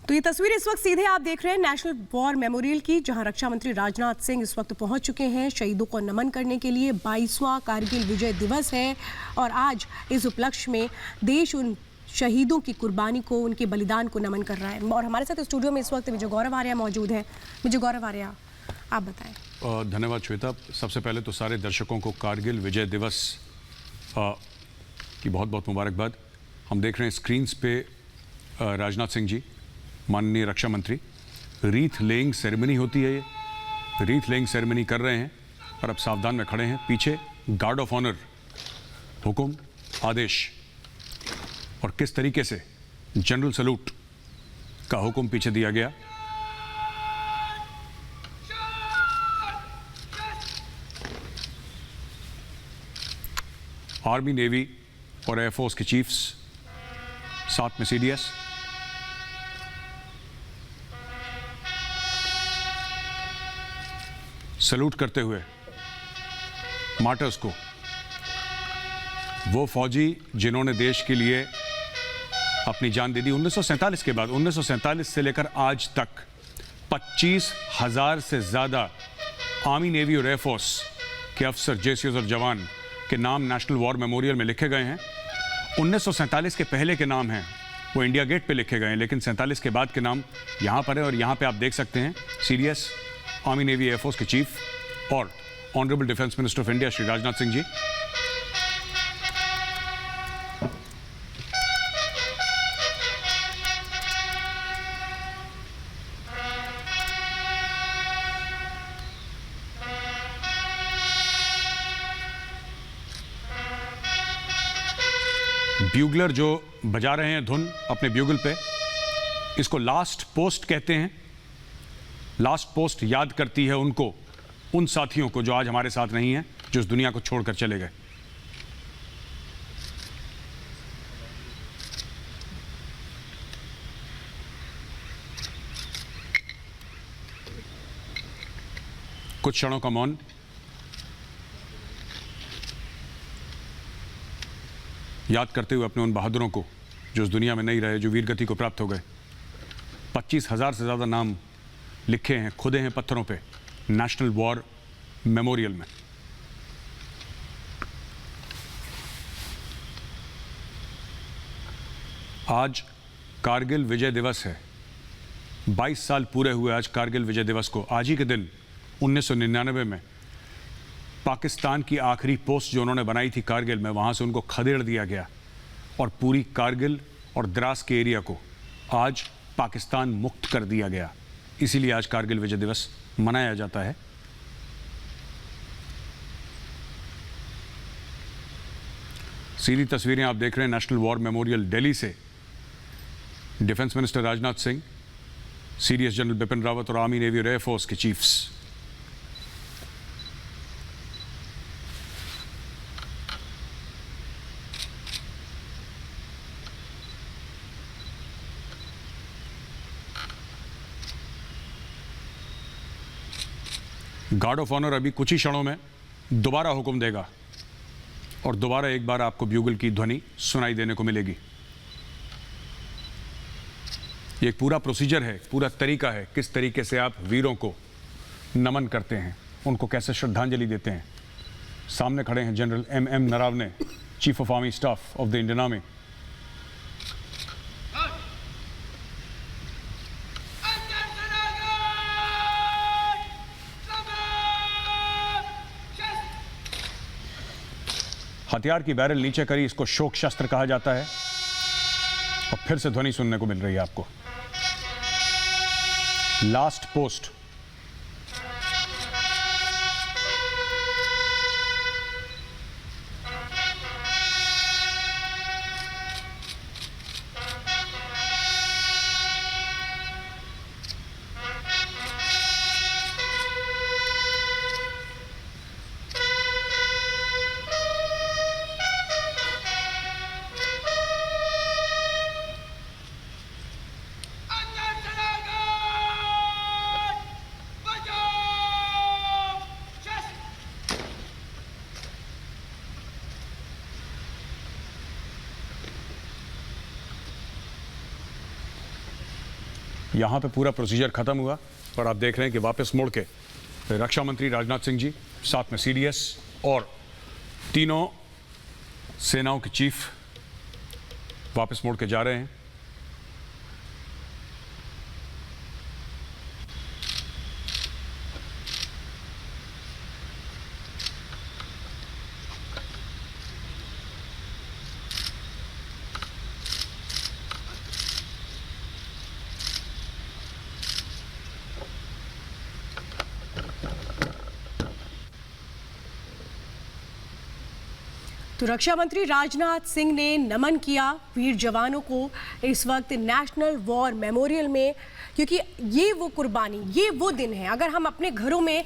तो ये तस्वीर इस वक्त सीधे आप देख रहे हैं नेशनल वॉर मेमोरियल की, जहां रक्षा मंत्री राजनाथ सिंह इस वक्त पहुंच चुके हैं शहीदों को नमन करने के लिए। 22वां कारगिल विजय दिवस है और आज इस उपलक्ष्य में देश उन शहीदों की कुर्बानी को, उनके बलिदान को नमन कर रहा है। और हमारे साथ स्टूडियो में इस वक्त विजय गौरव आर्या मौजूद हैं। विजय गौरव आर्या, आप बताएं। धन्यवाद श्वेता। सबसे पहले तो सारे दर्शकों को कारगिल विजय दिवस की बहुत बहुत मुबारकबाद। हम देख रहे हैं स्क्रीन्स पे राजनाथ सिंह जी, माननीय रक्षा मंत्री, रीथ लेइंग सेरेमनी होती है, ये रीथ लेइंग सेरेमनी कर रहे हैं और अब सावधान में खड़े हैं। पीछे गार्ड ऑफ ऑनर, हुक्म, आदेश और किस तरीके से जनरल सैल्यूट का हुक्म पीछे दिया गया। आर्मी, नेवी और एयरफोर्स के चीफ्स, साथ में सीडीएस। सैल्यूट करते हुए मार्टर्स को, वो फौजी जिन्होंने देश के लिए अपनी जान दे दी 1947 के बाद। 1947 से लेकर आज तक 25,000 से ज़्यादा आर्मी, नेवी और एयरफोर्स के अफसर, जेसीओज और जवान के नाम नेशनल वॉर मेमोरियल में लिखे गए हैं। 1947 के पहले के नाम हैं वो इंडिया गेट पे लिखे गए हैं, लेकिन 47 के बाद के नाम यहाँ पर है। और यहाँ पे आप देख सकते हैं सीडीएस, आर्मी, नेवी, एयरफोर्स के चीफ और honourable defence minister of India Shri Rajnath Singh ji. Bugler जो बजा रहे हैं धुन अपने ब्यूगल पे, इसको लास्ट पोस्ट कहते हैं। लास्ट पोस्ट याद करती है उनको, उन साथियों को जो आज हमारे साथ नहीं हैं, जो इस दुनिया को छोड़कर चले गए। कुछ क्षणों का मौन। याद करते हुए अपने उन बहादुरों को जो इस दुनिया में नहीं रहे, जो वीरगति को प्राप्त हो गए। 25,000 से ज़्यादा नाम लिखे हैं, खुदे हैं पत्थरों पे नेशनल वॉर मेमोरियल में। आज कारगिल विजय दिवस है। 22 साल पूरे हुए आज कारगिल विजय दिवस को। आज ही के दिन 1999 में पाकिस्तान की आखिरी पोस्ट जो उन्होंने बनाई थी कारगिल में, वहाँ से उनको खदेड़ दिया गया और पूरी कारगिल और द्रास के एरिया को आज पाकिस्तान मुक्त कर दिया गया। इसीलिए आज कारगिल विजय दिवस मनाया जाता है। सीधी तस्वीरें आप देख रहे हैं नेशनल वॉर मेमोरियल दिल्ली से। Defence minister Rajnath Singh, CDS general Bipin Rawat और आर्मी, नेवी और एयरफोर्स के चीफ्स। गार्ड ऑफ ऑनर अभी कुछ ही क्षणों में दोबारा हुक्म देगा और दोबारा एक बार आपको ब्यूगल की ध्वनि सुनाई देने को मिलेगी। ये एक पूरा प्रोसीजर है, पूरा तरीका है किस तरीके से आप वीरों को नमन करते हैं, उनको कैसे श्रद्धांजलि देते हैं। सामने खड़े हैं general M Naravane, chief of army staff of the Indian army. हथियार की बैरल नीचे करी, इसको शोक शस्त्र कहा जाता है। और फिर से ध्वनि सुनने को मिल रही है आपको। Last post. यहाँ पे पूरा प्रोसीजर खत्म हुआ और आप देख रहे हैं कि वापस मुड़ के रक्षा मंत्री राजनाथ सिंह जी, साथ में सीडीएस और तीनों सेनाओं के चीफ वापस मुड़ के जा रहे हैं। तो रक्षा मंत्री राजनाथ सिंह ने नमन किया वीर जवानों को इस वक्त नेशनल वॉर मेमोरियल में, क्योंकि ये वो कुर्बानी, ये वो दिन है। अगर हम अपने घरों में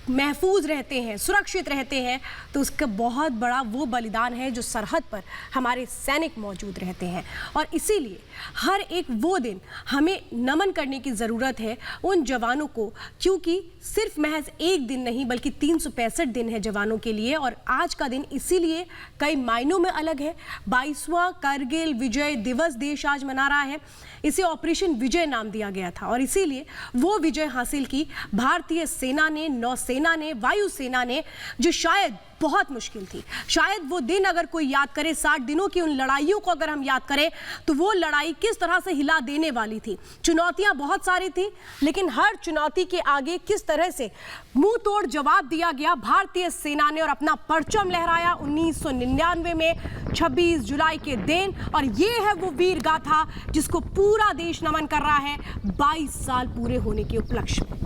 महफूज रहते हैं, सुरक्षित रहते हैं, तो उसका बहुत बड़ा वो बलिदान है जो सरहद पर हमारे सैनिक मौजूद रहते हैं। और इसीलिए हर एक वो दिन हमें नमन करने की ज़रूरत है उन जवानों को, क्योंकि सिर्फ महज एक दिन नहीं बल्कि 365 दिन है जवानों के लिए। और आज का दिन इसीलिए कई मायनों में अलग है। 22वां कारगिल विजय दिवस देश आज मना रहा है। इसे ऑपरेशन विजय नाम दिया गया था और इसीलिए वो विजय हासिल की भारतीय सेना ने, नौसेना ने, वायुसेना ने, जो शायद बहुत मुश्किल थी। शायद वो दिन अगर कोई याद करे, 60 दिनों की उन लड़ाइयों को अगर हम याद करें, तो वो लड़ाई किस तरह से हिला देने वाली थी। चुनौतियां बहुत सारी थी, लेकिन हर चुनौती के आगे किस तरह से मुंह तोड़ जवाब दिया गया भारतीय सेना ने और अपना परचम लहराया 1999 में 26 जुलाई के दिन। और ये है वो वीर गाथा जिसको पूरा देश नमन कर रहा है 22 साल पूरे होने के उपलक्ष्य में।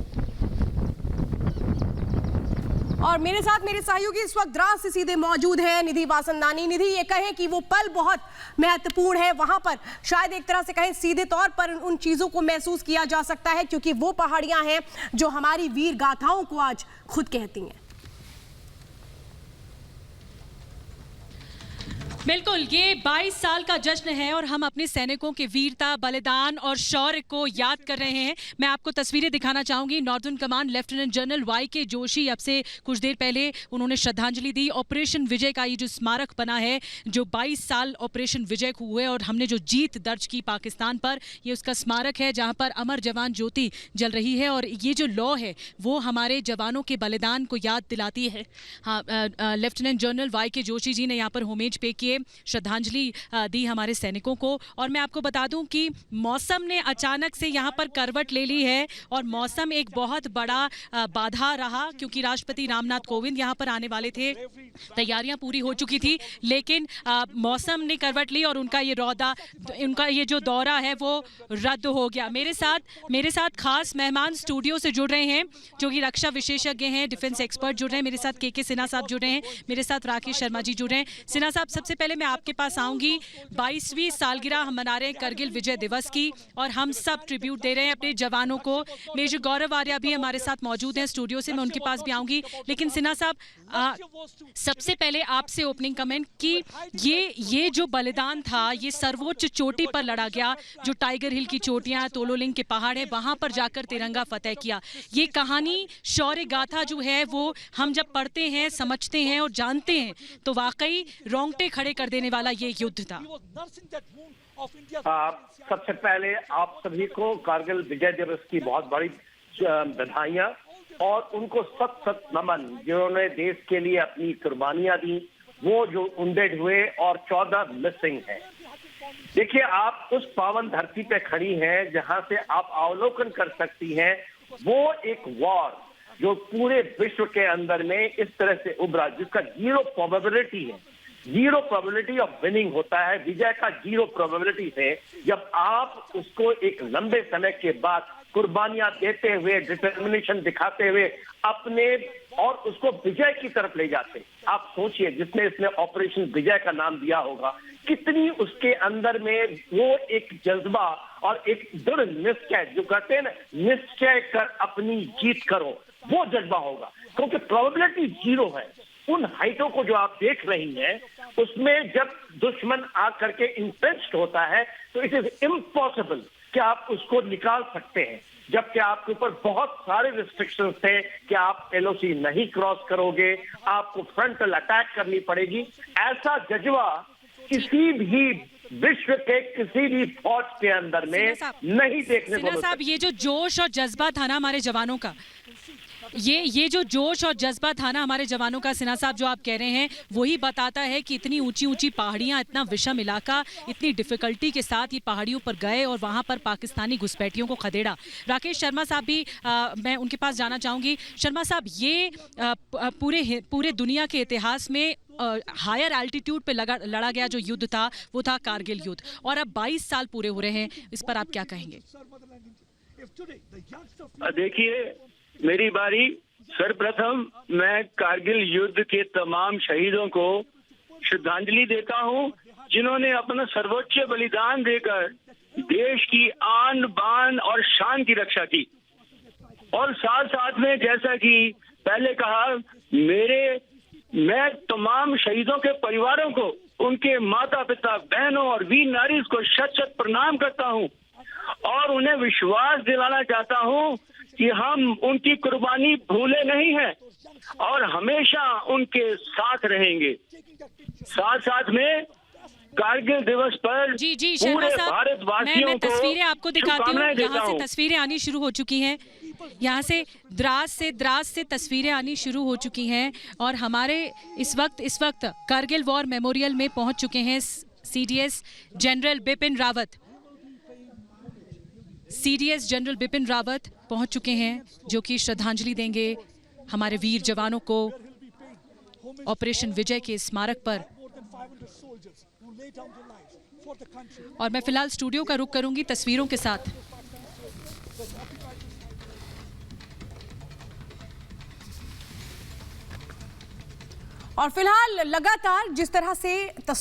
और मेरे साथ मेरे सहयोगी इस वक्त द्रास से सीधे मौजूद है निधि वासंदानी। निधि, ये कहें कि वो पल बहुत महत्वपूर्ण है, वहां पर शायद एक तरह से कहें सीधे तौर पर उन चीजों को महसूस किया जा सकता है, क्योंकि वो पहाड़ियां हैं जो हमारी वीर गाथाओं को आज खुद कहती हैं। बिल्कुल, ये 22 साल का जश्न है और हम अपने सैनिकों के वीरता, बलिदान और शौर्य को याद कर रहे हैं। मैं आपको तस्वीरें दिखाना चाहूंगी। Northern command lieutenant general Y K. Joshi अब से कुछ देर पहले उन्होंने श्रद्धांजलि दी। ऑपरेशन विजय का ये जो स्मारक बना है, जो 22 साल ऑपरेशन विजय को हुए और हमने जो जीत दर्ज की पाकिस्तान पर, ये उसका स्मारक है जहाँ पर अमर जवान ज्योति जल रही है। और ये जो लौ है वो हमारे जवानों के बलिदान को याद दिलाती है। हाँ, lieutenant general Y K. Joshi ji ने यहाँ पर होमेज पे किए, श्रद्धांजलि दी हमारे सैनिकों को। और मैं आपको बता दूं कि मौसम ने अचानक से यहाँ पर करवट ले ली है और मौसम एक बहुत बड़ा बाधा रहा, क्योंकि राष्ट्रपति रामनाथ कोविंद यहाँ पर आने वाले थे, तैयारियां पूरी हो चुकी थी, लेकिन मौसम ने करवट ली और उनका ये जो दौरा है वो रद्द हो गया। मेरे साथ खास मेहमान स्टूडियो से जुड़ रहे हैं, जो कि रक्षा विशेषज्ञ हैं, डिफेंस एक्सपर्ट जुड़ रहे हैं। मेरे साथ के सिन्हा साहब जुड़ रहे हैं, मेरे साथ राकेश शर्मा जी जुड़ रहे हैं। सिन्हा साहब, सबसे पहले मैं आपके पास आऊंगी। 22वीं सालगिरह हम मना रहे हैं करगिल विजय दिवस की और हम सब ट्रिब्यूट दे रहे हैं अपने जवानों को। मेजर गौरव आर्या भी हमारे साथ मौजूद हैं स्टूडियो से, मैं उनके पास भी आऊंगी। लेकिन सिन्हा साहब, सबसे पहले आपसे ओपनिंग कमेंट कि ये जो बलिदान था, ये सर्वोच्च चोटी पर लड़ा गया, जो टाइगर हिल की चोटियां, तोलोलिंग के पहाड़ है, वहां पर जाकर तिरंगा फतेह किया। ये कहानी, शौर्य गाथा जो है वो हम जब पढ़ते हैं, समझते हैं और जानते हैं, तो वाकई रोंगटे खड़े कर देने वाला ये युद्ध था। सबसे पहले आप सभी को कारगिल विजय दिवस की बहुत बड़ी बधाइयां और उनको सत नमन, जिन्होंने देश के लिए अपनी कुर्बानियां दी, वो जो उंडेड हुए और 14 मिसिंग हैं। देखिए, आप उस पावन धरती पे खड़ी हैं जहां से आप अवलोकन कर सकती हैं वो एक वॉर जो पूरे विश्व के अंदर में इस तरह से उभरा, जिसका 0 प्रोबेबिलिटी है, 0 प्रोबेबिलिटी ऑफ विनिंग होता है। विजय का 0 प्रोबेबिलिटी है जब आप उसको एक लंबे समय के बाद कुर्बानियां देते हुए, डिटर्मिनेशन दिखाते हुए अपने और उसको विजय की तरफ ले जाते। आप सोचिए, जिसने इसने ऑपरेशन विजय का नाम दिया होगा, कितनी उसके अंदर में वो एक जज्बा और एक दृढ़ निश्चय, जो कहते हैं ना, निश्चय कर अपनी जीत करो, वो जज्बा होगा। क्योंकि प्रोबेबिलिटी 0 है। उन हाइटों को जो आप देख रही हैं, उसमें जब दुश्मन आकर के इंट्रेंच्ड होता है तो इट इज इम्पॉसिबल कि आप उसको निकाल सकते हैं, जबकि आपके ऊपर बहुत सारे रिस्ट्रिक्शंस थे कि आप एलओसी नहीं क्रॉस करोगे, आपको फ्रंटल अटैक करनी पड़ेगी। ऐसा जज्बा किसी भी विश्व के किसी भी फौज के अंदर में सिन्हा साहब, नहीं देखने को सिन्हा मिल साहब, सकता। ये जो जोश और जज्बा था ना हमारे जवानों का, ये जो जोश और जज्बा था ना हमारे जवानों का, सिन्हा साहब, जो आप कह रहे हैं वही बताता है कि इतनी ऊंची ऊंची पहाड़ियां, इतना विषम इलाका, इतनी डिफिकल्टी के साथ ये पहाड़ियों पर गए और वहां पर पाकिस्तानी घुसपैठियों को खदेड़ा। राकेश शर्मा साहब भी मैं उनके पास जाना चाहूंगी। शर्मा साहब, ये पूरे दुनिया के इतिहास में हायर एल्टीट्यूड पे लड़ा गया जो युद्ध था वो था कारगिल युद्ध, और अब 22 साल पूरे हो रहे हैं, इस पर आप क्या कहेंगे? देखिए, मेरी बारी। सर्वप्रथम मैं कारगिल युद्ध के तमाम शहीदों को श्रद्धांजलि देता हूं, जिन्होंने अपना सर्वोच्च बलिदान देकर देश की आन बान और शान की रक्षा की। और साथ साथ में, जैसा कि पहले कहा, मैं तमाम शहीदों के परिवारों को, उनके माता पिता, बहनों और वीर नारी को शत शत प्रणाम करता हूं और उन्हें विश्वास दिलाना चाहता हूं कि हम उनकी कुर्बानी भूले नहीं हैं और हमेशा उनके साथ रहेंगे। साथ साथ में कारगिल दिवस पर जी शर्मा पूरे साहब, भारतवासियों मैं को तस्वीरें आपको दिखाती हूँ। शुभकामनाएं देता यहाँ से हूं। तस्वीरें आनी शुरू हो चुकी हैं, यहाँ से द्रास से तस्वीरें आनी शुरू हो चुकी हैं और हमारे इस वक्त कारगिल वॉर मेमोरियल में पहुंच चुके हैं सीडीएस जनरल बिपिन रावत पहुंच चुके हैं, जो कि श्रद्धांजलि देंगे हमारे वीर जवानों को ऑपरेशन विजय के स्मारक पर। और मैं फिलहाल स्टूडियो का रुख करूंगी तस्वीरों के साथ। और फिलहाल लगातार जिस तरह से तस्वीर